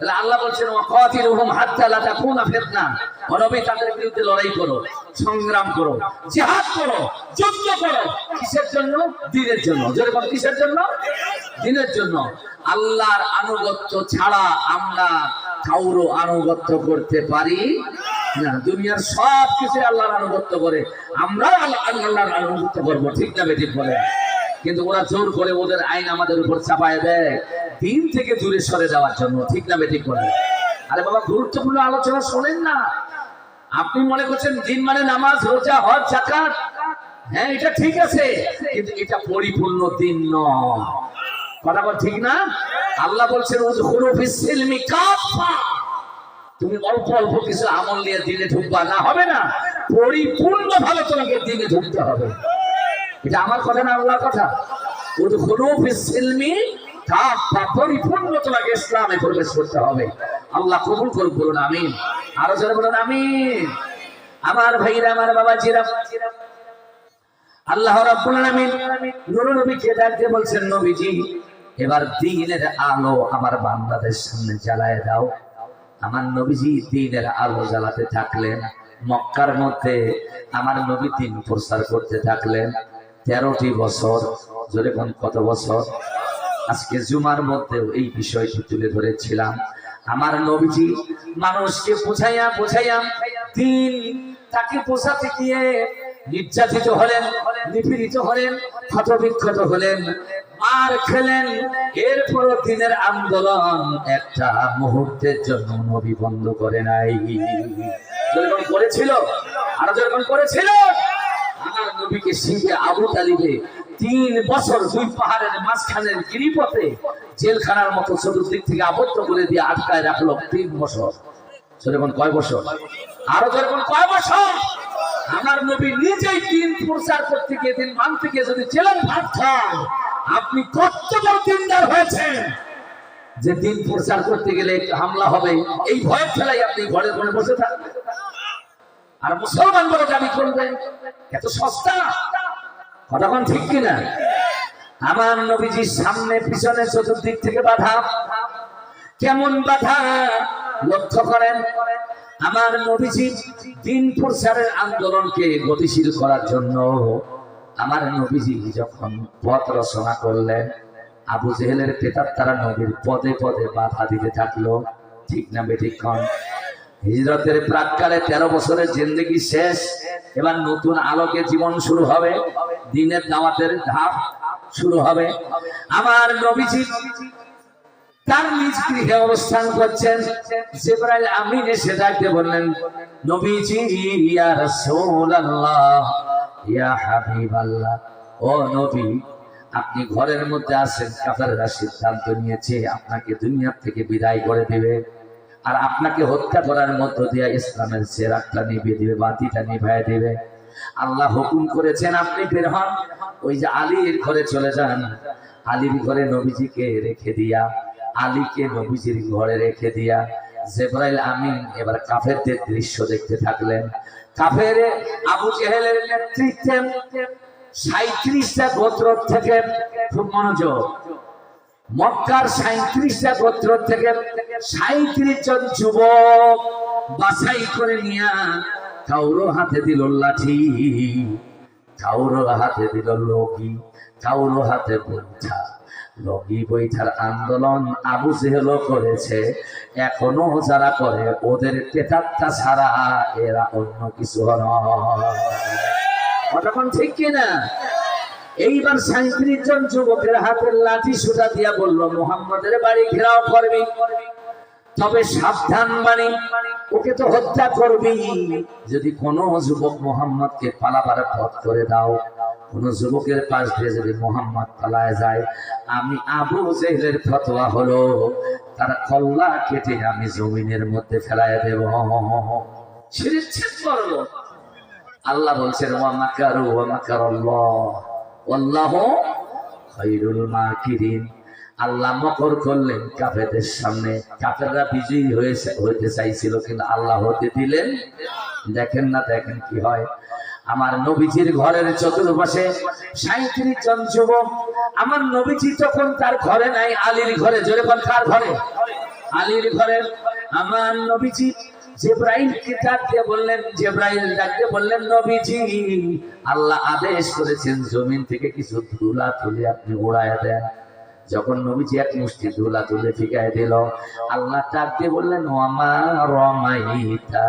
তাহলে আল্লাহ বলছেন ওয়াকাতিলুহুম হাত্তা লা তাকুনা ফিতনা, ও নবী তাদের বিরুদ্ধে লড়াই করো, সংগ্রাম করো, জিহাদ করো, যুদ্ধ করো। কিসের জন্য? দ্বীনের জন্য। জোরে বল, কিসের জন্য? দ্বীনের জন্য। আল্লাহর আনুগত্য ছাড়া আমরা কাউরো আনুগত্য করতে পারি না। দুনিয়ার সব কিছু আল্লাহর আনুগত্য করে, আমরা আল্লাহর আনুগত্য করবো, ঠিক না বেঠিক বলে? কিন্তু ওরা জোর করে ওদের আইন আমাদের উপর চাপায় দেয় দিন থেকে দূরে সরে যাওয়ার জন্য, ঠিক না বেঠিক বলে? আরে বাবা, গুরুত্বপূর্ণ আলোচনা শোনেন না। আপনি মনে করছেন দিন মানে নামাজ, রোজা, হজ, যাকাত, হ্যাঁ এটা ঠিক আছে, কিন্তু এটা পরিপূর্ণ দিন নয়। কথা বল, ঠিক না? আল্লাহ বলছেন উদখুলু ফিস সিলমি কাফা, তুমি অল্প অল্প কিছু আমল নিয়ে দিনে ঢুকবা না, হবে না। পরিপূর্ণ ভাবে তোমাকে দিনে ঢুকতে হবে। এটা আমার কথা না, আল্লাহর কথা। উদখুলু ফিস সিলমি কাফা, পরিপূর্ণ তোমাকে ইসলামে প্রবেশ করতে হবে। আল্লাহ কবুল করুন, বলুন আমিন। আরো জোরে বলুন আমিন। আমার ভাইরা, আমার বাবাজিরা, আল্লাহ রাব্বুল আলামিন নূর নবীকে ডাকতে বলছেন, নবীজি এবার দ্বীনের আলো আমার বান্দাদের সামনে জ্বালায় দাও। আমার নবীজি দ্বীনের আলো জ্বালাতে থাকলেন। মক্কার মধ্যে আমার নবী দ্বীন প্রচার করতে থাকলেন 13টি বছর। জোরে কোন কত বছর? আজকে জুমার মধ্যেও এই বিষয়টি তুলে ধরেছিলাম। আমার নবীজি মানুষকে বুঝাইয়া বুঝাইয়া দ্বীন তাকে পৌঁছাতে গিয়ে নির্যাতিত হলেন, নিপীড়িত হলেন, ক্ষতবিক্ষত হলেন, মার খেলেন। এরপর দ্বীনের আন্দোলন একটা মুহূর্তের জন্য নবী বন্ধ করে নাই। যখন করেছিল, আরো যখন করেছিল, আমার নবীকে সিংহে আবু তালিবে 3 বছর 2 পাহাড়ের মাঝখানের গিরিপথে জেলখানার মতো চতুর্দিক থেকে আবদ্ধ করে দিয়ে আটকায় রাখলো 3 বছর। সেরকম কয় বছর? আরো যেরকম কয় বছর? আমার নবী নিজেই দ্বীন প্রচার করতে গিয়ে, দ্বীন মানতে গিয়ে যদি জেলের ভাত খান, আপনি কত বড় দিনদার হয়েছেন যে দ্বীন প্রচার করতে গেলে হামলা হবে এই ভয় ফেলাই আপনি ঘরের কোণে বসে থাকবেন আর মুসলমান বলে দাবি করবেন? এত সস্তা? কতক্ষণ, ঠিক কিনা? আমার নবীজির সামনে পিছনে চতুর্দিক থেকে বাধা। কেমন বাধা লক্ষ্য করেন। আমার নবীজি দ্বীন প্রচারের আন্দোলনকে গতিশীল করার জন্য আমার নবীজি যখন পথ রচনা করলেন, আবু জেহেলের প্রেতাত্মারা নবীর পদে পদে বাধা দিতে থাকলো, ঠিক না বেঠিক? হিজরতের প্রাক্কালে 13 বছরের জিন্দেগি শেষ। এবার নতুন আলোকে জীবন শুরু হবে, দ্বীনের দাওয়াতের ধাপ শুরু হবে। আমার নবীজি তার নিজ গৃহে অবস্থান করছেন। জিবরাইল আমিন এসে ডাকতে বললেন, নবীজি, ইয়া রাসূলুল্লাহ, ইয়া হাবিবাল্লাহ, ও নবী আপনি ঘরের মধ্যে আছেন। কাফেররা সিদ্ধান্ত নিয়েছে আপনাকে দুনিয়া থেকে বিদায় করে দিবে, আর আপনাকে হত্যা করার মধ্য দিয়ে ইসলামের চেরাগটা নিভিয়ে দিবে, বাতিটা নিভাইয়া দিবে। আল্লাহ হুকুম করেছেন আপনি বের হন, ওই যে আলীর ঘরে চলে যান। আলীর ঘরে নবীজিকে রেখে দিয়া, আলীকে নবীজির ঘরে রেখে দিয়া জিবরাইল আমিন এবার কাফেরদের দৃশ্য দেখতে থাকলেন। কাফের আবু জেহেলের নেতৃত্বে 37টা গোত্র থেকে, খুব মনোযোগ, মক্কার 37টা গোত্র থেকে 37 জন যুবক বাছাই করে নিয়া কাউরো হাতে দিল লাঠি, কাউরো হাতে দিল লগি, কাউরো হাতে বৈঠা। লগি বৈঠার আন্দোলন আবু জেহেল করেছে, এখনো যারা করে ওদের প্রেতাত্মা ছাড়া এরা অন্য কিছু নয়। কতক্ষণ, ঠিক কিনা? এইবার 37 জন যুবকের হাতের লাঠি সুতা দিয়া বলল, মুহাম্মাদের বাড়ি ঘেরাও করবি, তবে সাবধান বাণী, ওকে তো হত্যা করবি। যদি কোনো যুবক মুহাম্মদকে পালাবার পথ করে দাও, কোন যুবকের পাশ দিয়ে যদি মুহাম্মদ পালায় যায়, আমি আবু জেহেলের ফতোয়া হলো তার কল্লা কেটে আমি জমিনের মধ্যে ফেলায় দেব। শিরক করলো। আল্লাহ বলছেন, ওয়া মাকারু ওয়া মাকারাল্লাহ ওয়াল্লাহু খায়রুল মাকিরিন। আল্লাহ মকর করলেন কাফেরদের সামনে। কাফেররা বিজয়ী হইতে চাইছিল, কিন্তু আল্লাহ হতে দিলেন। দেখেন না, দেখেন কি হয়। আমার নবীজির ঘরের চতুর্পাশে 37 জন যুবক। আমার নবীজি তখন তার ঘরে নাই, আলীর ঘরে। জোরে বল, কার ঘরে? আলীর ঘরে আমার নবীজি জিবরাইলকে ডাক দিয়ে বললেন, জিবরাইল ডাক দিয়ে বললেন, নবীজি আল্লাহ আদেশ করেছেন জমিন থেকে কিছু ধুলা তুলে আপনি উড়ায় দেন। যখন নবীজি এক মুষ্টি ধুলা তুলে ফিকায় দিল, আল্লাহ ডাক দিয়ে বললেন, ওয়ামা রমাইতা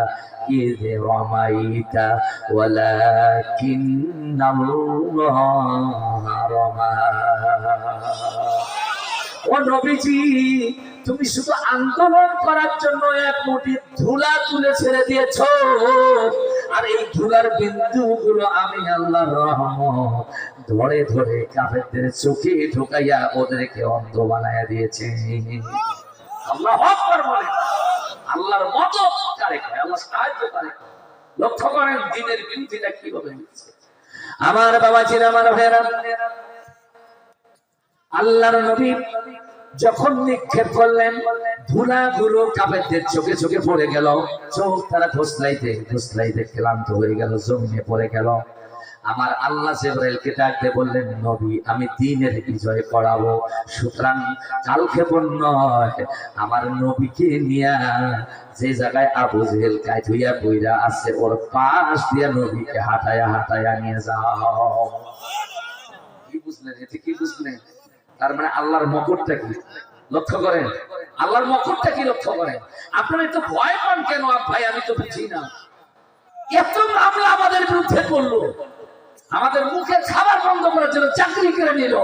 ইয রমাইতা ওয়ালাকিন্নাল্লাহা রমা। ও নবীজি, তুমি শুধু আন্দোলন করার জন্য এক মুঠি ধুলা তুলে ছেড়ে দিয়েছো, আর এই ধুলার বিন্দুগুলো আমি আল্লাহর রহমত ধরে ধরে কাফেরদের চোখে ঢোকাইয়া ওদেরকে অন্ধ বানাইয়া দিয়েছে। আল্লাহু আকবার বলে। আল্লাহর মদদ কারে কয়, আল্লাহ সাহায্য কারে কয়। লক্ষ্য করেন দ্বীনের বিরোধিতা কিভাবে হচ্ছে। আমার বাবাজিরা, আমার ভাইরা, আল্লাহর নবী যখন নিক্ষেপ করলেন, ধুলাগুলো কাফেরদের চোখে চোখে পড়ে গেল। চোখ তারা ঘোষলাইতে ঘোষলাইতে ক্লান্ত হয়ে গেল, জমিনে পড়ে গেল। আমার আল্লাহ জিবরাইলকে ডাক দিয়ে বললেন, নবী আমি দ্বীনের বিজয় করাবো, সুতরাং কালক্ষেপণ নয়, আমার নবীকে নিয়া যে জায়গায় আবু জেহেল কায় ধুইয়া বইরা আছে ওর পাশ দিয়া নবীকে হাঁটায়া হাঁটায়া নিয়ে যাও। কি বুঝলেন? এতে কি বুঝলেন? তার মানে আল্লাহর মকরটা কি লক্ষ্য করেন, আল্লাহর মকরটা কি লক্ষ্য করেন। আপনারা তো ভয় পান কেন ভাই? আমি তো বুঝি না। এত মামলা আমাদের বিরুদ্ধে করলো, আমাদের মুখে খাবার বন্ধ করার জন্য চাকরি করে নিল,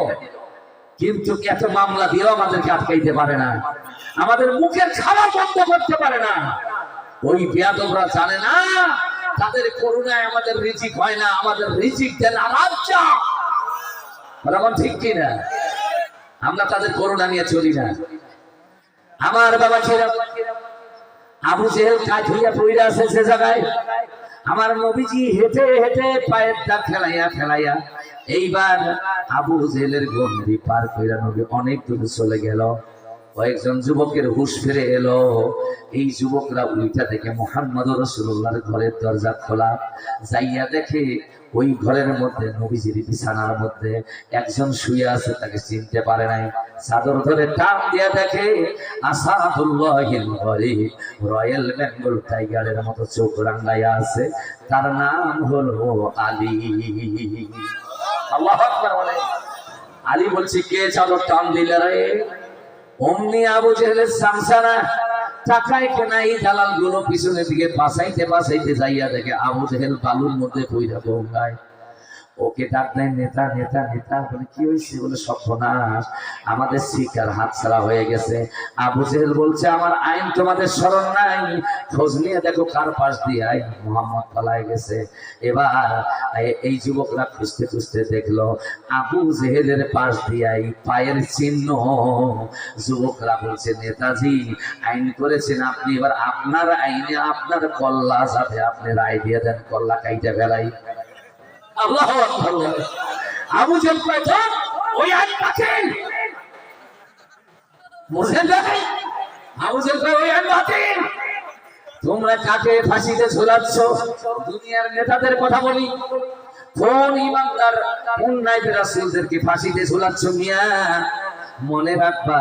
কিন্তু এত মামলা দিয়েও আমাদেরকে আটকাইতে পারে না, আমাদের মুখের খাবার বন্ধ করতে পারে না। ওই বেয়াদবরা জানে না তাদের করুণায় আমাদের রিজিক হয় না, আমাদের রিজিক দেন আরাজ্জা। বরাবর ঠিক কিনা? আমরা তাদের করুণা নিয়ে চলি না। আমার বাবা ছিল আবু জেহেল কাজ হইয়া পইরা আছে সে জায়গায়, আমার নবীজি হেঁটে হেঁটে পায়ের দাগ ফেলাইয়া ফেলাইয়া এইবার আবু জেহেলের গন্ডি পার কইরা নবী অনেক দূরে চলে গেল। কয়েকজন যুবকের হুঁশ ফিরে এলো। এই যুবকরা উল্টা দেখে মুহাম্মদ রাসূলুল্লাহর ঘরের দরজা খোলা, যাইয়া দেখে ওই ঘরের মধ্যে নবীজির বিছানার মধ্যে একজন শুয়ে আছে, তাকে চিনতে পারে নাই। চাদর ধরে টান দিয়ে দেখে আসাদুল্লাহিল গরিব, রয়্যাল বেঙ্গল টাইগারের মতো চোখ রাঙাইয়া আছে, তার নাম হলো আলী। আল্লাহু আকবার বলে। আলী বলছে, কে চাদর টান দিলে রে? অমনি আবু জেহেলের সামসানা টাকায় কেনা এই দালাল গুলো পিছনের দিকে বাঁচাইতে বাঁচাইতে যাইয়া দেখে আবু জেহেল বালুর মধ্যে পইরা গঙ্গায়। ওকে ডাক দেয়, নেতা নেতা নেতা। বলে কি হয়েছে? বলে সর্বনাশ, আমাদের শিকার হাত ছাড়া হয়ে গেছে। আবু জেহেল বলছে, আমার আইন তোমাদের স্মরণ নাই? খোঁজ নিয়ে দেখো কার পাশ দিয়ে আইন মুহাম্মদ পালায় গেছে। এবার এই যুবকরা খুঁজতে খুঁজতে দেখলো আবু জেহেলের পাশ দিয়ে পায়ের চিহ্ন। যুবকরা বলছে, নেতাজি আইন করেছেন আপনি, এবার আপনার আইনে আপনার কল্লা যাতে আপনি রায় দিয়ে দেন, কল্লা কাইটা ফেলাই। আল্লাহু আকবার। আবু জেহেল কয়, ওই আইন বাতিল। বুঝেন নাই? আবু জেহেল কয়, ওই আইন বাতিল। তোমরা কাকে ফাঁসিতে ঝুলাচ্ছ? দুনিয়ার নেতাদের কথা বলি, কোন ইমানদার কোন নাইবে রাসূলদেরকে ফাঁসিতে ঝুলাচ্ছ মিয়া? মনে রাখবা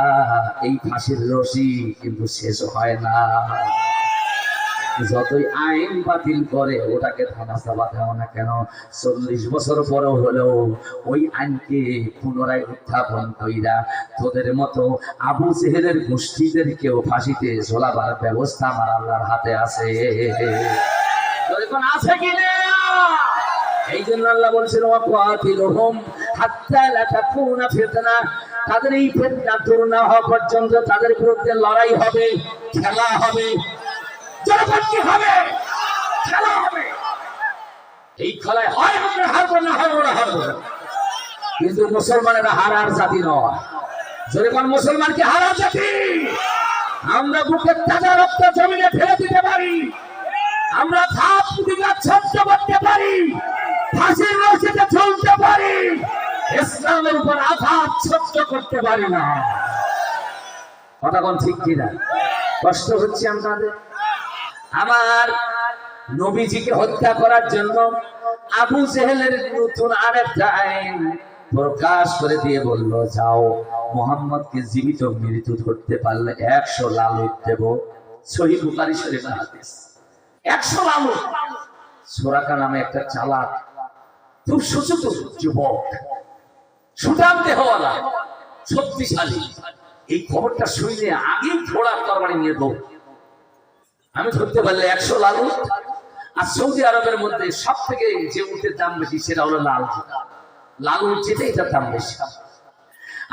এই ফাঁসির রশি কিন্তু শেষ হয় না। যতই আইন বাতিল করে ওটাকে থামাসা বাঁধাও না কেন, 40 বছর পরেও হলেও ওই আইনকে পুনরায় উত্থাপন কইরা তোদের মতো আবু জেহেলের গোষ্ঠীদেরকেও ফাঁসিতে ঝোলাবার ব্যবস্থা আমার আল্লাহর হাতে আছে। আছে কিনা? এই জন্য আল্লাহ বলছেন, ওয়াকাতিলুহুম হাত্তা লা তাকুনা ফিতনা। তাদের এই ফিতনা দূর না হওয়া পর্যন্ত তাদের বিরুদ্ধে লড়াই হবে, খেলা হবে, জনগণকে হবে, খেলা হবে। এই খেলায় হয় আমরা হারবো না, হয় ওরা হারবো। কিন্তু মুসলমানেরা হারার জাতি নয়। যখন মুসলমানকে হারার জাতি, আমরা বুকের তাজা রক্ত জমিনে ফেলে দিতে পারি, আমরা ধাপ দিকে সহ্য করতে পারি, ফাঁসির রশিতে চলতে পারি, ইসলামের উপর আঘাত সহ্য করতে পারি না। কথা কোন ঠিক কিনা? কষ্ট হচ্ছে আমাদের। আমার নবীজিকে হত্যা করার জন্য আবু জেহেলের নতুন আরেকটা আইন প্রকাশ করে দিয়ে বলল, যাও মুহাম্মদকে জীবিত মৃত্যু ধরতে পারলে 100 লালুট দেব। সহিহ বুখারী শরীফের হাদিস। 100 লালুট। সুরাকা নামে একটা চালাক, খুব সুচতুর যুবক, সুঠাম দেহওয়ালা, শক্তিশালী, এই খবরটা শুনলে আগেই ঘোড়া তরবারি নিয়ে দৌড়। আমি ধরতে পারলে 100 লালুট। আর সৌদি আরবের মধ্যে সব থেকে যে উটের দাম বেশি সেটা হলো লাল উট, যেটা এটার দাম বেশি।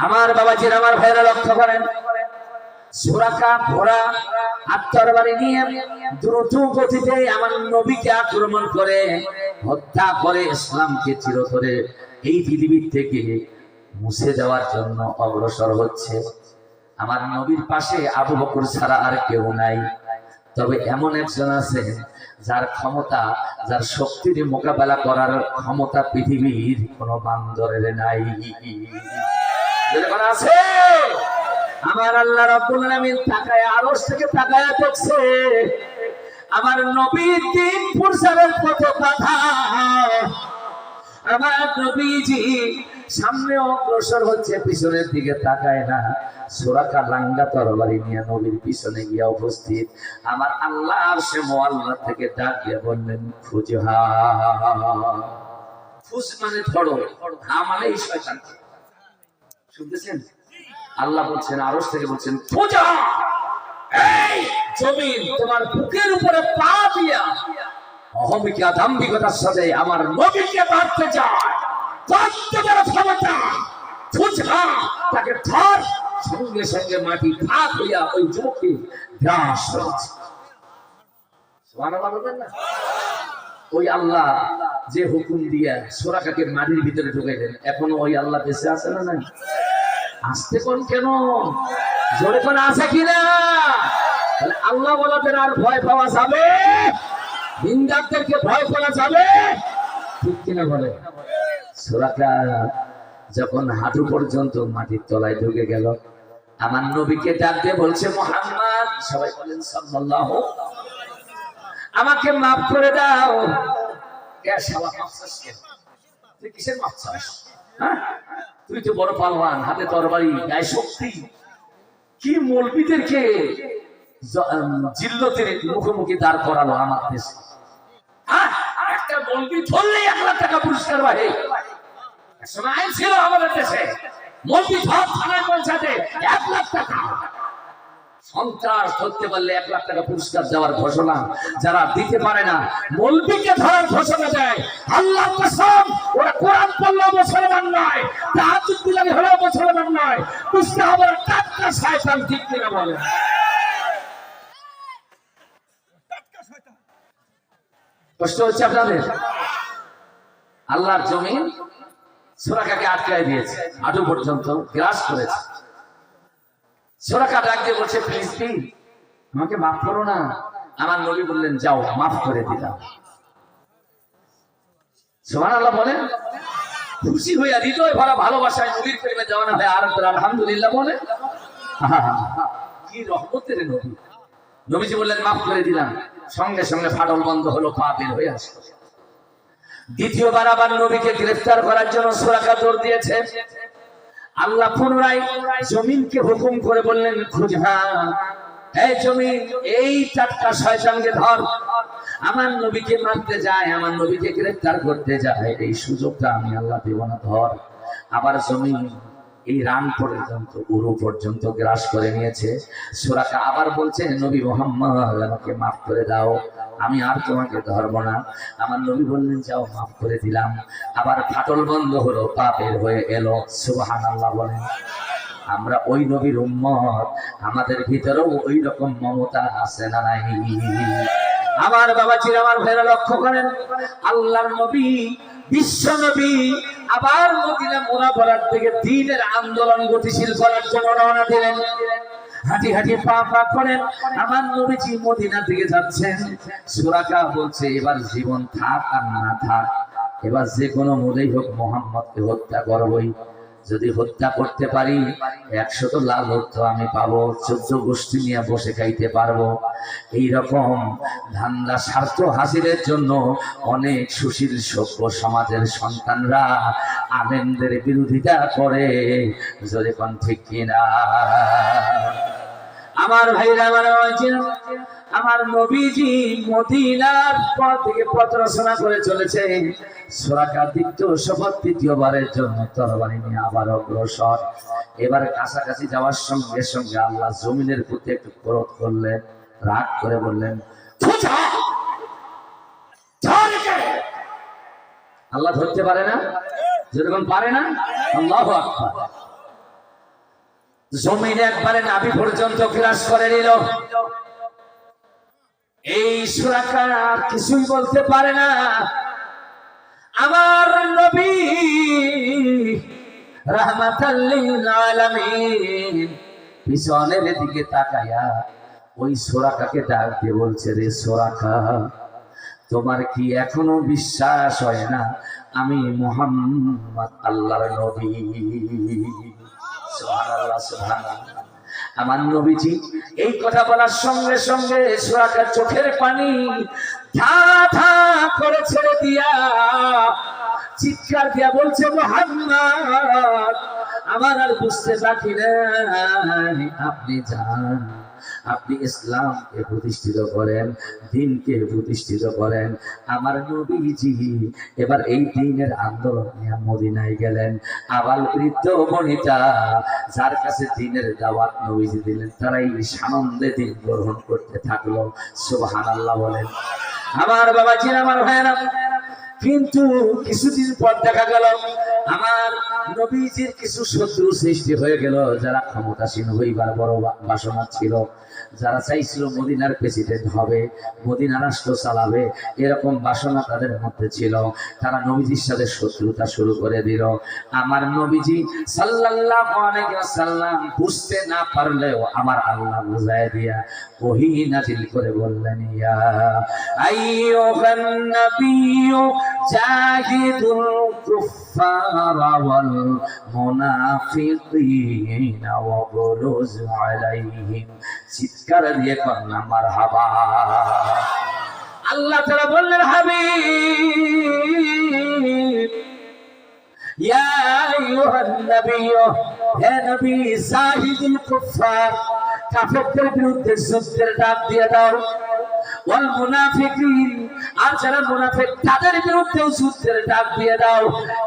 আমার বাবাজির, আমার ভাইরা লক্ষ্য করেন, সুরাকা ঘোড়া আর তরবারি নিয়ে দ্রুত গতিতে আমার নবীকে আক্রমণ করে হত্যা করে ইসলামকে চিরতরে এই পৃথিবীর থেকে মুছে দেওয়ার জন্য অগ্রসর হচ্ছে। আমার নবীর পাশে আবু বকর ছাড়া আর কেউ নাই। তবে এমন একজন আছে যার ক্ষমতা, যার শক্তির মোকাবেলা করার ক্ষমতা পৃথিবীর কোন বান্দরের নাই। আছে আমার আল্লাহ রাব্বুল আলামিন তাকায়, আরশ থেকে তাকায় দেখছে আমার নবীর 3 পুরুষের পতাকা। আমার নবীজি সামনে অগ্রসর হচ্ছে, পিছনের দিকে তাকায় না। সুরাকা লাঙ্গা তরবারি নিয়ে নবীর পিছনে গিয়ে উপস্থিত। আমার আল্লাহ আরশে মুআল্লা থেকে ডাক দিয়ে বললেন, ফুজহা। ফুজ মানে ধরো, হা মানে এই শয়তান। শুনতেছেন? আল্লাহ বলছেন, আরশ থেকে বলছেন, ফুজহা, এই জমিন তোমার বুকের উপরে পা দিয়া অহমিকা দাম্ভিকতার সাথে আমার নবীকে মারতে যায়। কত বড় ক্ষমতা! ফুজহা, তাকে ধর। সঙ্গে সঙ্গে মাটি ভাগ হইয়া ওই যুবককে গ্রাস করেছে। সুবহানাল্লাহ বলবেন না? ওই আল্লাহ যে হুকুম দিয়া সুরাকাকে মাটির ভিতরে ঢুকাইলেন, এখনো ওই আল্লাহ বেঁচে আছে না নাই? আসতে কোন কেন? জোরে কোন আছে কিনা? তাহলে আল্লাহ বলাদের আর ভয় পাওয়া যাবে? হিন্দারদেরকে ভয় করা যাবে? ঠিক কিনা বলে? সুরাকা যখন হাঁটু পর্যন্ত মাটির তলায় ঢুকে গেল, আমার নবীকে ডাক দিয়ে বলছে, মুহাম্মদ, সবাই বলেন সাল্লাল্লাহু, আমাকে মাফ করে দাও। কে শালা মাফ চাস? তুই কিসের মাফ চাস? হ্যাঁ, তুই তো বড় পালওয়ান, হাতে তরবারি, গায়ে শক্তি। কি মৌলবীদেরকে জিল্লতের মুখোমুখি দাঁড় করালো আমার দেশে। একটা মৌলবী ধরলে 1 লাখ টাকা পুরস্কার বাহে। আইন ছিল আমাদের দেশে, মৌলবী ধর থানায় পৌঁছাতে 1 লাখ টাকা। সন্ত্রাস ধরতে পারলে 1 লাখ টাকা পুরস্কার দেওয়ার ঘোষণা যারা দিতে পারে না, মৌলবীকে ধরার ঘোষণা দেয়। আল্লাহর কসম, ওরা কোরআন পড়লেও মুসলমান নয়, তাহাজ্জুদ দিলে হলেও মুসলমান নয়। বুঝতে হবে টাটকা শয়তান। ঠিক কিনা বলেন? কষ্ট হচ্ছে আপনাদের? আল্লাহর জমিন সুরাকাকে আটকায় দিয়েছে, হাঁটু পর্যন্ত গ্রাস করেছে। সুরাকা ডাক দিয়ে বলছে, প্লিজ আমাকে মাফ করো না। আমার নবী বললেন, যাও, মাফ করে দিলাম। সুবহানাল্লাহ বলেন। খুশি হইয়া হৃদয় ভরা ভালোবাসায় নবীর প্রেমে দেওয়ানা হয় আর আলহামদুলিল্লাহ বলে। কি রহমতের নবী! নবীজি বললেন, মাফ করে দিলাম। সঙ্গে সঙ্গে ফাটল বন্ধ হলো, পা বের হয়ে আসলো। দ্বিতীয়বার আবার নবীকে গ্রেফতার করার জন্য সুরাকা দৌড় দিয়েছে। আল্লাহ পুনরায় জমিনকে হুকুম করে বললেন, ফুজহা, এই জমিন, এই টাটকা শয়তানকে ধর। আমার নবীকে মারতে যায়, আমার নবীকে গ্রেফতার করতে যায়, এই সুযোগটা আমি আল্লাহ দেব না, ধর। আবার জমিন এই রান পর্যন্ত, উরু পর্যন্ত গ্রাস করে নিয়েছে। সুরাকা আবার বলছে, নবী মুহাম্মদ, আমাকে মাফ করে দাও, আমি আর তোমাকে ধরবো না। আমার নবী বললেন, যাও, মাফ করে দিলাম। আবার ফাটল বন্ধ হলো, পা বের হয়ে এলো। সুবহানাল্লাহ বলেন। আমরা ওই নবীর উম্মত, আমাদের ভিতরেও ওই রকম মমতা আছে না নাই? আমার বাবাজির, আমার ভাইরা লক্ষ্য করেন, আল্লাহর নবী, বিশ্ব নবী আবার মদিনা মুনাওয়ারার থেকে দ্বীনের আন্দোলন গতিশীল করার জন্য রওনা দিলেন। হাঁটি হাঁটি পা পা করেন আমার নবীজি মদিনা থেকে যাচ্ছেন। সুরাকা বলছে, এবার জীবন থাক আর না থাক, এবার যে কোনো মূল্যেই হোক মুহাম্মদকে হত্যা করবই। যদি হত্যা করতে পারি 100 লাল তো আমি পাবো, 14 গোষ্ঠী নিয়ে বসে খাইতে পারবো। এইরকম ধান্দা স্বার্থ হাসিলের জন্য অনেক সুশীল সভ্য সমাজের সন্তানরা আলেমদের বিরোধিতা করে। যদি কোন ঠিক কিনা আমার ভাইরা, আমার নবীজি মদিনার পর থেকে পথ রচনা করে চলেছে। সুরাকা দ্বিতীয় শপথ তৃতীয়বারের জন্য তরবারি নিয়ে আবার অগ্রসর। এবার কাছাকাছি যাওয়ার সঙ্গে সঙ্গে আল্লাহ জমিনের প্রতি একটু ক্রোধ করলেন, রাগ করে বললেন, আল্লাহ ধরতে পারে না, যেরকম পারে না। আল্লাহু আকবার। জমিন একবারে নাভি পর্যন্ত গ্রাস করে নিল। এই সুরাকা আর কিছুই বলতে পারে না। আমার নবী রাহমাতাল লিল আলামিন পিছনের দিকে তাকায়া ওই সুরাকাকে ডাক দিয়ে বলছে, রে সুরাকা, তোমার কি এখনো বিশ্বাস হয় না আমি মুহাম্মদ আল্লাহর নবী? সুবহানাল্লাহ, সুবহানাল্লাহ। আমার নবীজি এই কথা বলার সঙ্গে সঙ্গে সুরাকার চোখের পানি ধা ধা করে ছেড়ে দিয়া চিৎকার দিয়া বলছে, মুহাম্মদ, আমার আর বুঝতে বাকি নাই, আপনি যান, আপনি ইসলামকে প্রতিষ্ঠিত করেন, দ্বীনকে প্রতিষ্ঠিত করেন। আমার নবীজি এবার এই দ্বীনের আন্দোলন নিয়ে মদিনায় গেলেন। আবাল বৃদ্ধ বনিতা যার কাছে দ্বীনের দাওয়াত নবীজি দিলেন, তারাই সানন্দে দ্বীন গ্রহণ করতে থাকলো। সুবহানাল্লাহ বলেন। আমার বাবাজি, আমার ভাইয়েরা, কিন্তু কিছুদিন পর দেখা গেল আমার নবীজির কিছু শত্রু সৃষ্টি হয়ে গেল, যারা ক্ষমতাসীন হইবার বড় বাসনা ছিল, যারা চাইছিল মদিনার প্রেসিডেন্ট হবে, মদিনা রাষ্ট্র চালাবে, এরকম বাসনা তাদের মধ্যে ছিল। তারা নবীজির সাথে শত্রুতা শুরু করে দিল। আমার নবীজি সাল্লাল্লাহু আলাইহি ওয়াসাল্লাম বুঝতে না পারলেও আমার আল্লাহ বুঝায় দিয়া ওহী নাযিল করে বললেন, ইয়া আইয়ুহান নাবিয়্যু জাহিদুল কুফফারা ওয়াল মুনাফিকিনা ওয়াগলুজ আলাইহিম। চিৎকার দিয়ে কন্যা মারহাবা। আল্লাহ তাআলা বললেন, হাবিব, ইয়া আইয়ুহান নাবিয়্যু, হে নবী, জাহিদুল কুফফার, কাফেরদের বিরুদ্ধে যুদ্ধের ডাক দিয়ে দাও, ওয়াল মুনাফিকিন, আর যারা মুনাফিক তাদের বিরুদ্ধে যুদ্ধের ডাক দিয়ে দাও।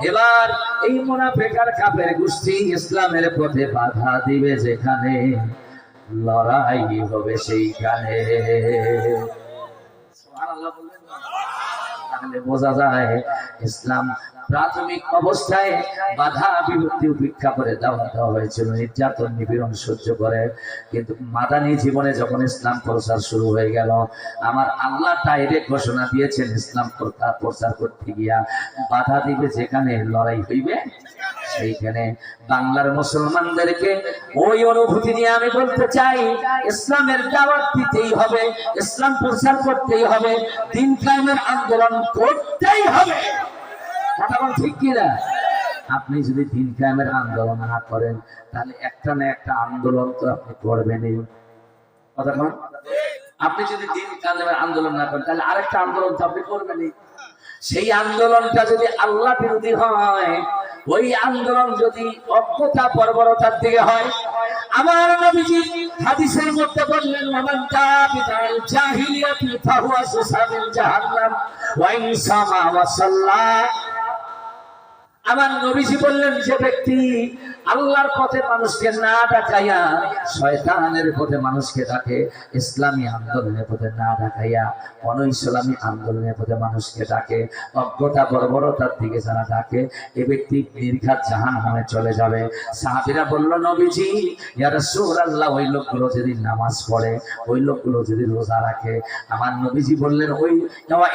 এবার এই মুনাফিক আর কাফের গোষ্ঠী ইসলামের পথে বাধা দিবে, যেখানে লড়াই হবে সেইখানে। সুবহানাল্লাহ বললেন। তাহলে বোঝা যায় ইসলাম প্রাথমিক অবস্থায় বাধা বিপত্তি উপেক্ষা করে দেওয়া হয়েছিল, নির্যাতন নিপীড়ন সহ্য করে। কিন্তু মাদানী জীবনে যখন ইসলাম প্রচার শুরু হয়ে গেল, আমার আল্লাহ ডাইরেক্ট ঘোষণা দিয়েছেন, ইসলাম প্রচার করতে গিয়া বাধা দিবে যেখানে, লড়াই হইবে সেইখানে। বাংলার মুসলমানদেরকে ওই অনুভূতি নিয়ে আমি বলতে চাই, ইসলামের দাওয়াত দিতেই হবে, ইসলাম প্রচার করতেই হবে, দ্বীন কায়েমের আন্দোলন করতেই হবে। ঠিক কিনা? আপনি যদি দ্বীন কায়েমের আন্দোলন না করেন, তাহলে একটা না একটা আন্দোলন তো আপনি করবেনই। কথা বল। আপনি যদি দ্বীন কায়েমের আন্দোলন না করেন, তাহলে আরেকটা আন্দোলন তো আপনি করবেনই। সেই আন্দোলনটা যদি আল্লাহ বিরোধী হয়, ওই আন্দোলন যদি অজ্ঞতা বর্বরতার দিকে হয়, আমার নবীজি হাদিসের মধ্যে বললেন, ওমান তাবিদাল জাহিলিয়াতি ফাহুয়া সুসাবিল জাহান্নাম ওয়া ইন সামা ওয়া সাল্লা। আমার নবীজি বললেন, যে ব্যক্তি আল্লাহর পথে মানুষকে না ডাকাইয়া শয়তানের পথে মানুষকে ডাকে, ইসলামী আন্দোলনের পথে না ডাকাইয়া অনৈসলামী আন্দোলনের পথে মানুষকে ডাকে, অজ্ঞতা বর্বরতার দিকে যারা ডাকে, এ ব্যক্তি নির্ঘাত জাহান্নামে চলে যাবে। সাহাবীরা বলল, নবীজি, ইয়া রাসূলুল্লাহ, ওই লোকগুলো যদি নামাজ পড়ে, ওই লোকগুলো যদি রোজা রাখে। আমার নবীজি বললেন, ওই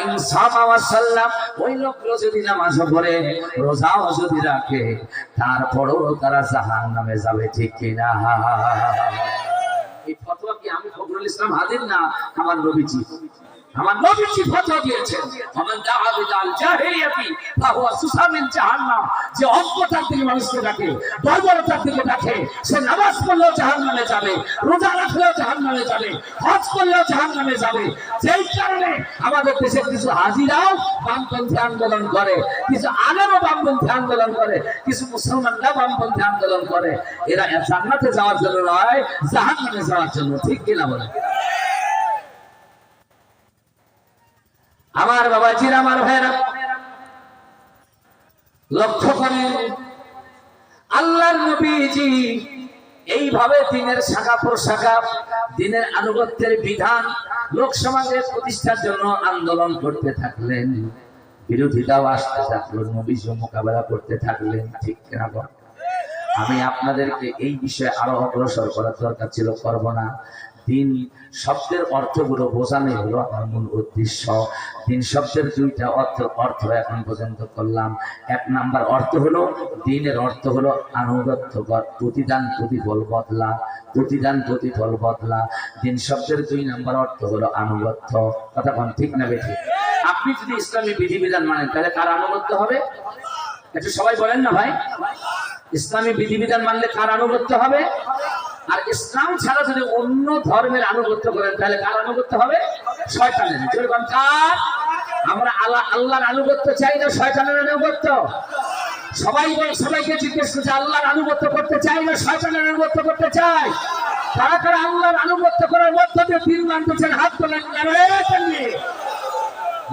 ইনসামা ওয়া সাল্লাম, ওই লোকগুলো যদি নামাজ পড়ে, রোজাও যদি রাখে, তারপরও তারা জাহান্নামে যাবে। ঠিক কিনা? এই ফতোয়া কি আমি ফখরুল ইসলাম হাদির না আমার নবীজি? আমার নবীজি ফতোয়া দিয়েছেন, ওমান দাআ বিদাল জাহিলিয়াতি ফাহুয়া সুসামিন জাহান্নাম, যে অজ্ঞতার দিকে মানুষকে ডাকে, বর্বরতার দিকে ডাকে, সে নামাজ পড়লেও জাহান্নামে যাবে, রোজা রাখলেও জাহান্নামে যাবে, হজ করলেও জাহান্নামে যাবে। যেই কারণে আমাদের দেশের কিছু হাজিরাও বামপন্থী আন্দোলন করে, কিছু আলেমও বামপন্থী আন্দোলন করে, কিছু মুসলমানরা বামপন্থী আন্দোলন করে। এরা জান্নাতে যাওয়ার জন্য নয়, জাহান্নামে যাওয়ার জন্য। ঠিক কিনা বলে? আমার বাবাজির, আমার ভাইরা, লক্ষ্য করে আল্লাহর নবীজি এইভাবে দিনের শাখা প্রশাখা, দিনের আনুগত্যের বিধান লোক সমাজে প্রতিষ্ঠার জন্য আন্দোলন করতে থাকলেন। বিরোধিতাও আসতে থাকলো, নবীজি মোকাবেলা করতে থাকলেন। ঠিক কিনা বল? আমি আপনাদেরকে এই বিষয়ে আরো অগ্রসর করার দরকার ছিল, করব না। দিন শব্দের অর্থগুলো বোঝানোই হলো আমার মূল উদ্দেশ্য। দিন শব্দের দুইটা অর্থ এখন পর্যন্ত করলাম। এক নাম্বার অর্থ হলো, দিনের অর্থ হলো আনুগত্য, প্রতিদান প্রতিফল বদলা, প্রতিদান প্রতিফল বদলা। দিন শব্দের 2 নাম্বার অর্থ হলো আনুগত্য। কথা কোন ঠিক না বেঠিক? আপনি যদি ইসলামী বিধিবিধান মানেন তাহলে কার আনুগত্য হবে? একটু সবাই বলেন না ভাই। ইসলামী বিধিবিধান মানলে কার আনুগত্য হবে? আর ইসলাম ছাড়া যদি অন্য ধর্মের আনুগত্য করেন তাহলে কার আনুগত্য হবে? শয়তানের। যেরকম কার? আমরা আল্লাহর আনুগত্য চাই না শয়তানের আনুগত্য? সবাইকে জিজ্ঞেস করছে, আল্লাহর আনুগত্য করতে চাই না শয়তানের আনুগত্য করতে চাই? কারা কারা আল্লাহর আনুগত্য করার মধ্য দিয়ে দিন মানতেছেন? হাত তোলেন।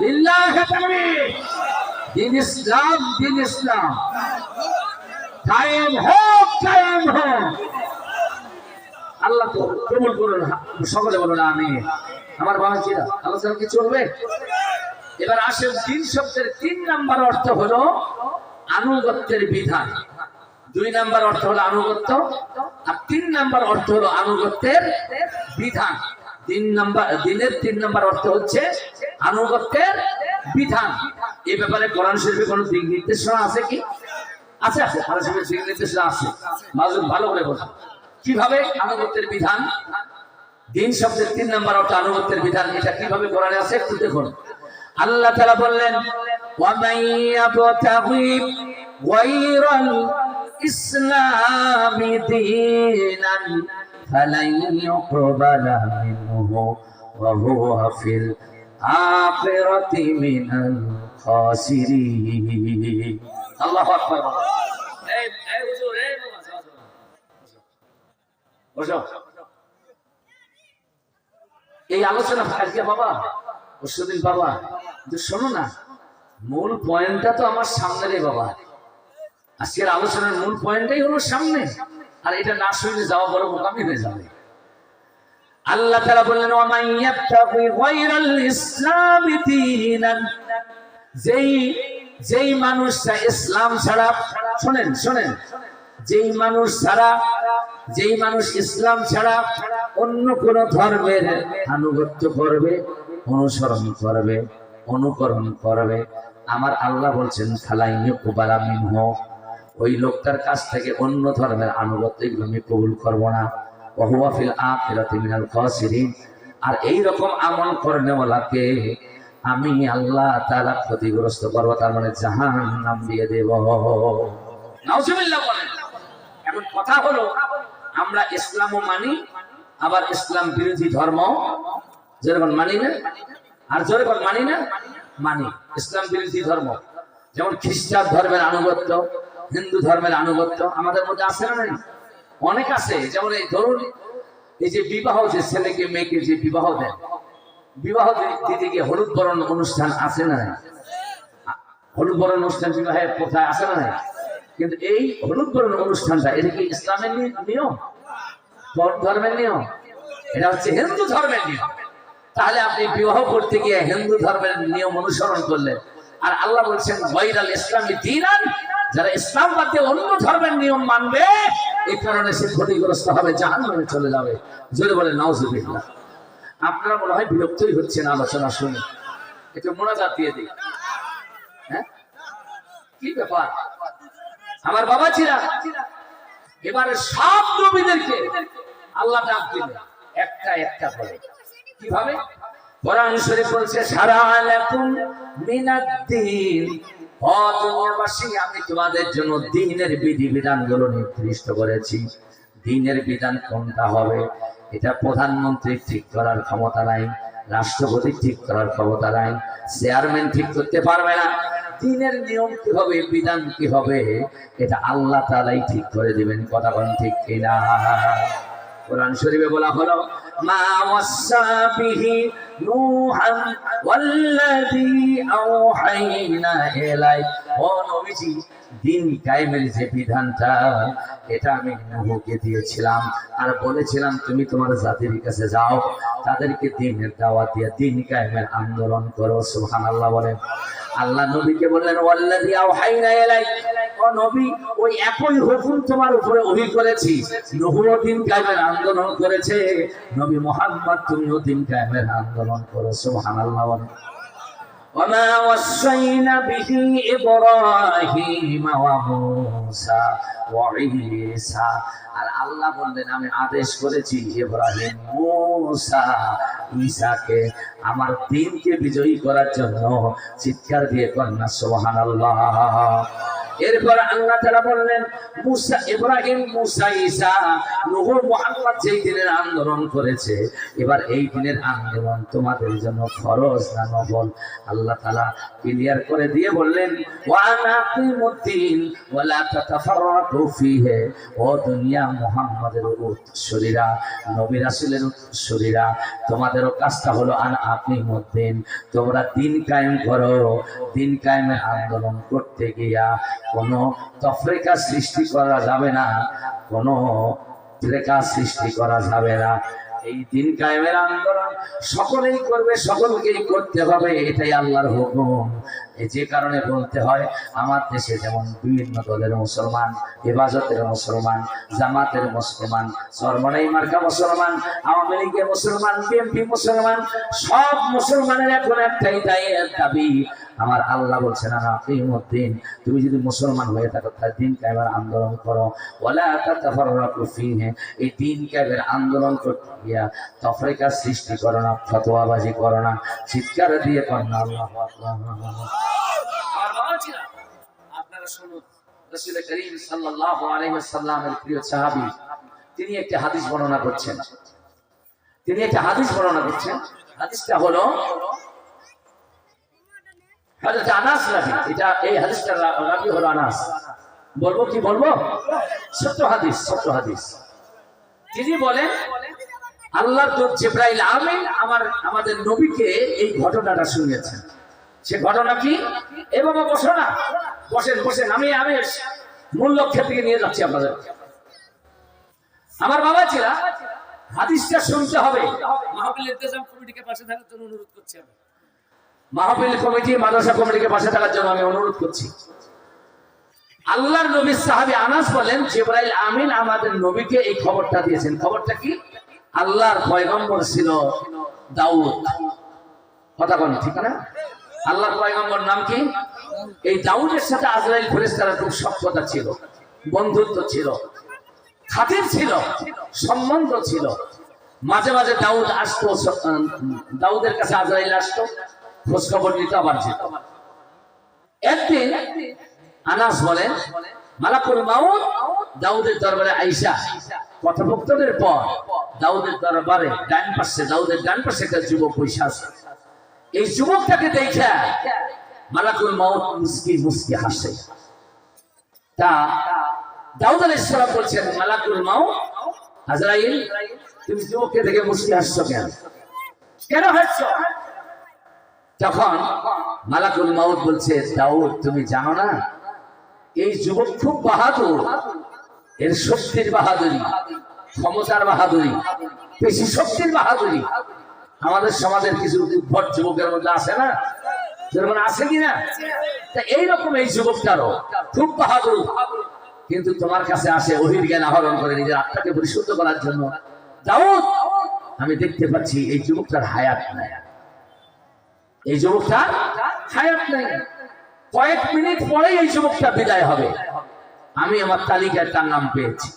লিল্লাহি তাকবীর। দিন ইসলাম, দিন ইসলাম কায়েম হোক, কায়েম হোক। আল্লাহ তো কবুল করুন, সকলে বলুন আমিন। আমার বাবাজিরা, আলোচনা কি চলবে? এবার আসেন, দিন শব্দের 3 নাম্বার অর্থ হলো আনুগত্যের বিধান। 2 নাম্বার অর্থ হলো আনুগত্য, আর 3 নাম্বার অর্থ হলো আনুগত্যের বিধান। দিনের 3 নাম্বার অর্থ হচ্ছে আনুগত্যের বিধান। এই ব্যাপারে কোরআন শরীফে কোনো দিক নির্দেশনা আছে কি? আছে, আছে। কোরআন শরীফে দিক নির্দেশনা আছে। ভালো করে বলুন কিভাবে আনুগত্যের বিধান। দিন শব্দের 3 নাম্বার অর্থ আনুগত্যের বিধান। এটা কিভাবে কোরআনে আছে একটু দেখুন। আল্লাহ তাআলা বললেন, ওয়া মাইয়াবতাগি গায়রাল ইসলামি দীনান ফালান ইউকবালা মিনহু ওয়া হুয়া ফিল আখিরাতি মিনাল খাসিরিন। আল্লাহু আকবার। এই হুজুর, এই এই আলোচনা আজকে বাবা, পরশুদিন বাবা, শোনো না, মূল পয়েন্টটা তো আমার সামনে রে বাবা। আজকের আলোচনার মূল পয়েন্টটাই হলো সামনে, আর এটা না শুনে যাওয়া বড় বোকামি হয়ে যাবে। আল্লাহ তাআলা বললেন, ওয়া মান ইয়াবতাগি গায়রাল ইসলামি দীনান, যেই মানুষ ইসলাম ছাড়া, শোনেন, যেই মানুষ ইসলাম ছাড়া অন্য কোন ধর্মের আনুগত্য করবে, অনুসরণ করবে, অনুকরণ করবে, আমার আল্লাহ বলছেন ফালান ইউকবালা মিনহু, ওই লোকটার কাছ থেকে অন্য ধর্মের আনুগত্য এগুলো আমি কবুল করব না। ওয়া হুয়া ফিল আখিরাতি মিনাল খাসিরিন, আর এই রকম আমল করনেওয়ালাকে আমি আল্লাহ তাআলা ক্ষতিগ্রস্ত করব, তার মানে জাহান্নাম দিয়ে দেব। নাউজুবিল্লাহ বলেন। এখন কথা হলো, আমরা ইসলামও মানি, আবার ইসলাম বিরোধী ধর্ম যেরকম মানি না, আর যেরকম মানি না মানি। ইসলাম বিরোধী ধর্ম যেমন খ্রিস্টান ধর্মের আনুগত্য, হিন্দু ধর্মের আনুগত্য আমাদের মধ্যে আছে না? নাই? অনেক আছে। যেমন এই ধরুন, এই যে বিবাহ, যে ছেলেকে মেয়েকে যে বিবাহ দেন, বিবাহ দিতে গিয়ে হলুদ বরণ অনুষ্ঠান আছে না? নাই? হলুদ বরণ অনুষ্ঠান বিবাহের কোথায় আছে না? নাই? কিন্তু এই হলুদ বরণ অনুষ্ঠানটা, এটা কি ইসলামের নিয়ম? কোন ধর্মের নিয়ম? এটা হচ্ছে হিন্দু ধর্মের নিয়ম। তাহলে আপনি বিবাহ করতে গিয়ে হিন্দু ধর্মের নিয়ম অনুসরণ করলেন, আর আল্লাহ বলছেন গায়রাল ইসলামি দীনান, যারা ইসলাম বাদ দিয়ে অন্য ধর্মের নিয়ম মানবে, এই কারণে সে ক্ষতিগ্রস্ত হবে, জাহান্নামে চলে যাবে। জোরে বলে নাউজুবিল্লাহ। আপনারা মনে হয় বিরক্তই হচ্ছেন আলোচনা শুনে, একটু মোনাজাত দিয়ে দিই। হ্যাঁ, কি ব্যাপার আমার বাবাজিরা? এবারে সব নবীদেরকে আল্লাহ ডাক দিলেন একটা একটা করে। কিভাবে? কোরআন শরীফ বলছে শারা লাকুম মিনাদ-দ্বীন, ও দুনিয়াবাসী আমি তোমাদের জন্য দ্বীনের বিধিবিধানগুলো নির্দিষ্ট করেছি। দ্বীনের বিধান কোনটা হবে এটা প্রধানমন্ত্রী ঠিক করার ক্ষমতা নাই, রাষ্ট্রপতি ঠিক করার ক্ষমতা নাই, চেয়ারম্যান ঠিক করতে পারবে না। দ্বীনের নিয়ম কি হবে, বিধান কি হবে, এটা আল্লাহ তাআলাই ঠিক করে দিবেন। কথা বলেন ঠিক কিনা? কোরআন শরীফে বলা হলো মা ওয়াসা বিহি নূহান ওয়াল্লাযী আওহাইনা ইলাই, ও নবীজি দ্বীন কায়েমের যে বিধানটা এটা আমি নূহকে দিয়েছিলাম আর বলেছিলাম তুমি তোমার জাতির কাছে যাও, তাদেরকে দ্বীনের দাওয়াত দিয়ে দ্বীন কায়েমের আন্দোলন করো। সুবহানাল্লাহ বলেন। আল্লাহ নবীকে বললেন ওয়াল্লাযী আওহাইনা ইলাই, ও নবী ওই একই হুকুম তোমার উপরে ওহী করেছি। নূহও দ্বীন কায়েমের আন্দোলন করেছে, নবী মুহাম্মদ তুমিও দ্বীন কায়েমের আন্দোলন করো। সুবহানাল্লাহ বলেন। ওয়ামা ওয়াসাইনা বিহি ইব্রাহিম ওয়া মূসা ওয়া ঈসা, আর আল্লাহ বললেন আমি আদেশ করেছি ইব্রাহিম, মূসা, ঈসাকে আমার দ্বীনকে বিজয়ী করার জন্য। চিৎকার দিয়ে কন্যা সুবহানাল্লাহ। এরপর আল্লাহ তাআলা বললেন মুসা, ইব্রাহিম, মুসা, ঈসা, নূহ, মুহাম্মদ যেই দিনের আন্দোলন করেছে, এবার এই দিনের আন্দোলন তোমাদের জন্য ফরজ না নফল? আল্লাহ তাআলা ক্লিয়ার করে দিয়ে বললেন ওয়া আনাকিমুদ্দিন ওয়া লা তাতাফাররাকু ফীহি, ও দুনিয়া মুহাম্মাদের উত্তরসূরিরা, নবী রাসূলের উত্তরসূরিরা, তোমাদেরও কাজটা হলো আনাকিমুদ্দিন, তোমরা দ্বীন কায়েম করো। দ্বীন কায়েমের আন্দোলন করতে গিয়া কোনো তফরিকা সৃষ্টি করা যাবে না, কোনো ফিরকা সৃষ্টি করা যাবে না। এই দ্বীন কায়েমের আন্দোলন সকলেই করবে, সকলকেই করতে হবে, এটাই আল্লাহর হুকুম। যে কারণে বলতে হয় আমার দেশে যেমন বিভিন্ন দলের মুসলমান, হেফাজতের মুসলমান, জামাতের মুসলমান, চরমনাই মার্কা মুসলমান, আওয়ামী লীগের মুসলমান, বিএনপি মুসলমান, সব মুসলমানের এখন একটাই দাবি, আমার আল্লাহ বলছেন আনাকিমুদ্দিন, তুমি যদি মুসলমান হয়ে থাকো তাহলে দ্বীন কায়েমের আন্দোলন করো। ওয়ালা তাতাফাররাকু ফীহি, এই দ্বীন কায়েমের আন্দোলন করতে গিয়া তফরিকা সৃষ্টি করো না, ফতোয়াবাজি করো না। চিৎকার দিয়ে কন্যা আল্লাহু আকবার। আমার বাবা ছিল, আপনারা শুনুন, রাসূল করিম সাল্লাল্লাহু আলাইহি ওয়াসাল্লামের প্রিয় সাহাবী তিনি একটা হাদিস বর্ণনা করছেন। হাদিসটা হলো হযরত আনাস রাবি, এটা এই হাদিসটার রাবি হলো আনাস। বলবো কি বলবো? সত্য হাদিস। তিনি বলেন আল্লাহর দূত জিবরাইল আমিন আমাদের নবীকে এই ঘটনাটা শুনিয়েছেন। সে ঘটনা কি? এ বাবা বসো না, বসেন, আমি মূল লক্ষ্যের দিকে নিয়ে যাচ্ছি আপনাদের। আমার বাবা ছিল, হাদিসটা শুনতে হবে। মাহফিল ইন্তেজাম কমিটিকে পাশে থাকার জন্য অনুরোধ করছি আমি। মাহফিল কমিটি, মাদ্রাসা কমিটিকে পাশে থাকার জন্য আমি অনুরোধ করছি। আল্লাহর নবী সাহাবী আনাস বলেন জিবরাইল আমিন আমাদের নবীকে এই খবরটা দিয়েছেন। খবরটা কি? আল্লাহর পয়গম্বর ছিল দাউদ। কথা বলেন ঠিক না? আল্লাহর পয়গম্বর নাম কি? এই দাউদের সাথে আজরাইল ফেরেশতার খুব সখ্যতা ছিল, বন্ধুত্ব ছিল, খাতির ছিল, সম্বন্ধ ছিল। মাঝে মাঝে দাউদ আসতো, দাউদের কাছে আজরাইল আসতো, খোঁজ খবর নিতে আবার যেত। একদিন আনাস বলেন মালাকুল মাউত দাউদের দরবারে আইসা কথোপকথনের পর দাউদের দরবারে দাউদের ডান পাশে একটা যুবক বসে আছে। এই যুবকটাকে দেখে মালাকুল মাউত মুস্কি হাসে। তা দাউদ আলাইহিস সালাম বলছেন মালাকুল মাউত, আজরাইল তুমি যুবককে দেখে মুস্কি হাসছো কেন হাসছো? তখন মালাকুল মাউত বলছে দাউদ তুমি জানো না এই যুবক খুব বাহাদুর, এর শক্তির বাহাদুরি, ক্ষমতার বাহাদুরি, পেশি শক্তির বাহাদুরি আমাদের সমাজের কিছু উদ্ভট যুবকের মধ্যে আছে না, যেরকম আছে কিনা? তা এইরকম এই যুবকটারও খুব বাহাদুর, কিন্তু তোমার কাছে আসে ওহীর জ্ঞান আহরণ করে নিজের আত্মাকে পরিশুদ্ধ করার জন্য। দাউদ আমি দেখতে পাচ্ছি এই যুবকটার হায়াত নাই, এই যুবকটার হায়াত নাই। কয়েক মিনিট পরেই এই যুবকটা বিদায় হবে, আমি আমার তালিকায় তার নাম পেয়েছি।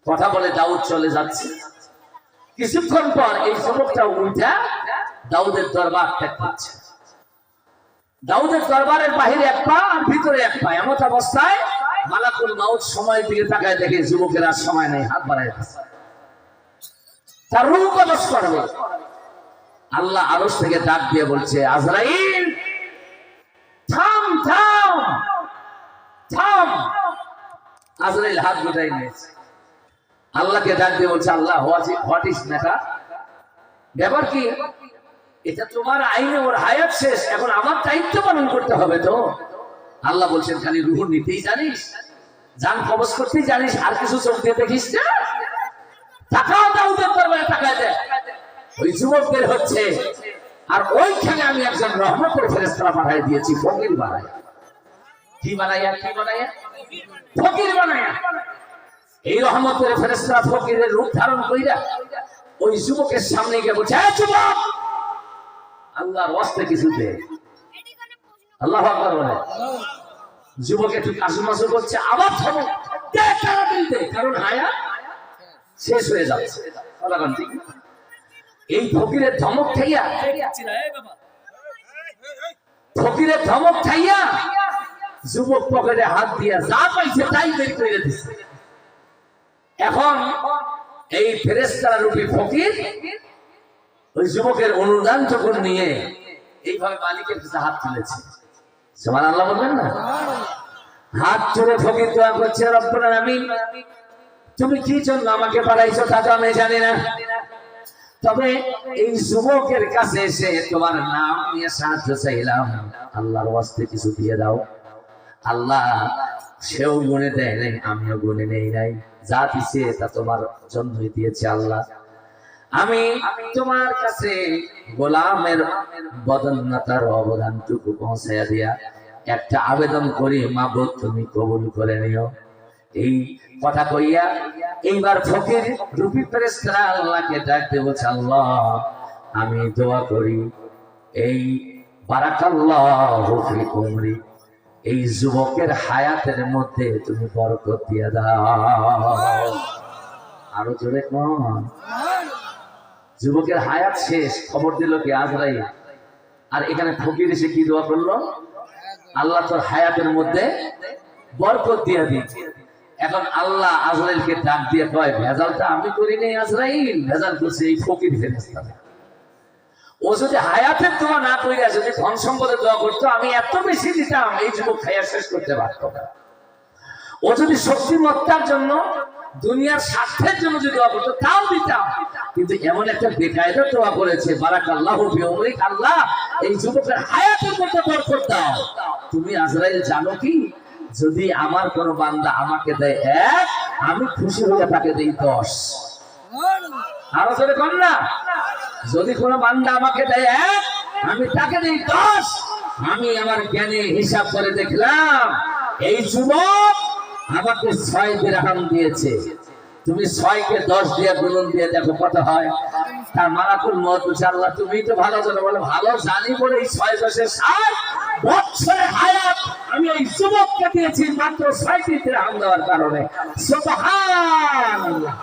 কথা বলে দাউদ চলে যাচ্ছে। কিছুক্ষণ পর এই যুবকটা উঠা দাউদের দরবার ত্যাগ করছে। দাউদের দরবারের বাহিরে এক পা আর ভিতরে এক পা, এমন অবস্থায় মালাকুল মাউত সময়ের দিকে তাকায় দেখে যুবকের আর সময় নেই, হাত বাড়ায় তার রূহ কবজ করবে। আল্লাহ আরশ থেকে ডাক দিয়ে বলছে, আজরাইল থাম থাম থাম। আজরাইল হাত গুটাই নিয়েছে, আল্লাহকে ডাক দিয়ে বলছে, আল্লাহ হোয়াট ইজ ম্যাটার, ব্যাপার কি? এটা তোমার আইনে ওর হায়াত শেষ, এখন আমার দায়িত্ব পালন করতে হবে তো। আল্লাহ বলছেন, খালি রূহ নিতেই জানিস, জান কবজ করতেই জানিস, আর কিছু চোখ দিয়ে দেখিস না? তাকাও দাউদের দরবারে, তাকায় দেখ, ওই যুবক বের হচ্ছে, আর ওইখানে আমি একজন রহমতের ফেরেশতা পাঠিয়ে দিয়েছি, ফকির বানায়া। কি বানায়া? কি বানায়া? ফকির বানায়া। এই রহমতের ফেরেশতা ফকিরের রূপ ধারণ কইরা ওই যুবকের সামনে গিয়ে বলছে, এই যুবক, আল্লাহর ওয়াস্তে কিছু দে। আল্লাহু আকবার বলে। যুবক একটু কাশুমাশু করছে, আবার থামো, দে, তাড়াতাড়ি দে, কারণ হায়াত শেষ হয়ে যাচ্ছে। এই ফকিরের ধমক খাইয়া, ফকিরের ধমক খাইয়া যুবক পকেটে হাত দিয়া যা পাইছে তাই বের করে দিচ্ছে। এখন এই ফেরেশতা রূপী ফকির ওই যুবকের অনুদান যখন নিয়ে এইভাবে মালিকের কাছে হাত তুলেছে, সুবহানাল্লাহ বলবেন না? হাত তুলে ফকির দোয়া করছে, রব্বুল আলামিন, তুমি কি জন্য আমাকে পাঠাইছো তা তো আমি জানি না, তবে এই যুবকের কাছে এসে তোমার নাম নিয়ে সাহায্য চাইলাম, আল্লাহর ওয়াস্তে কিছু দিয়ে দাও। আল্লাহ সেও গুনে দেয় নাই, আমিও গুনে নেই নাই, যা দিছে তা তোমার জন্যই দিয়েছে। আল্লাহ, আমি তোমার কাছে গোলামের বদন্যতার অবদানটুকু পৌঁছাইয়া দিয়া একটা আবেদন করি, মাবুদ তুমি কবুল করে নিও। এই কথা কইয়া এইবার ফকির রূপী ফেরেশতারা আল্লাহকে ডাক দিয়ে বলছে, আল্লাহ, আমি দোয়া করি, এই বারাকাল্লাহু ফি উমরি, এই যুবকের হায়াতের মধ্যে তুমি বরকত দিয়ে দাও। আরো জোরে কোন? যুবকের হায়াত শেষ, খবর দিল কি? আজরাইল। আর এখানে ফকির এসে কি দোয়া করলো? আল্লাহ তোর হায়াতের মধ্যে বরকত দিয়ে দিয়েছে। এখন আল্লাহ আজরাইলকে ডাক দিয়ে কয়, ভেজালটা আমি করি নাই আজরাইল, ভেজাল করছে এই ফকির ফেরেশতা। ও যদি হায়াতের দোয়া না কইরা যদি ধন সম্পদের দোয়া করতো, আমি এত বেশি দিতাম, এই যুবক খাইয়া শেষ করতে পারতো না। ও যদি শক্তিমত্তার জন্য, দুনিয়ার স্বার্থের জন্য যদি দোয়া করতো, তাও দিতাম, কিন্তু এমন একটা বেকায়দা দোয়া করেছে, বারাকাল্লাহু ফি উমরিক, আল্লাহ এই যুবকের হায়াতের মধ্যে বরকত দাও। তুমি আজরাইল জানো কি, যদি আমার কোন বান্দা আমাকে দেয় 1, আমি খুশি হয়ে তাকে দেই 10। আরো জোরে কর না, যদি কোন বান্দা আমাকে দেয় 1, আমি তাকে দেই 10। আমি আমার জ্ঞানে হিসাব করে দেখলাম, এই যুবক আমাকে 6 দিরহাম দিয়েছে, তুমি 6 কে 10 দিয়ে গুণন দিয়ে দেখো কত হয়। তার মালাকুল মউত বলছে, আল্লাহ তুমি তো ভালো জানো। বলে, ভালো জানি বলে এই 6 দশে 60 বছরের হায়াত আমি এই যুবককে দিয়েছি মাত্র 6টি দিরহাম দেওয়ার কারণে। সুবহানাল্লাহ।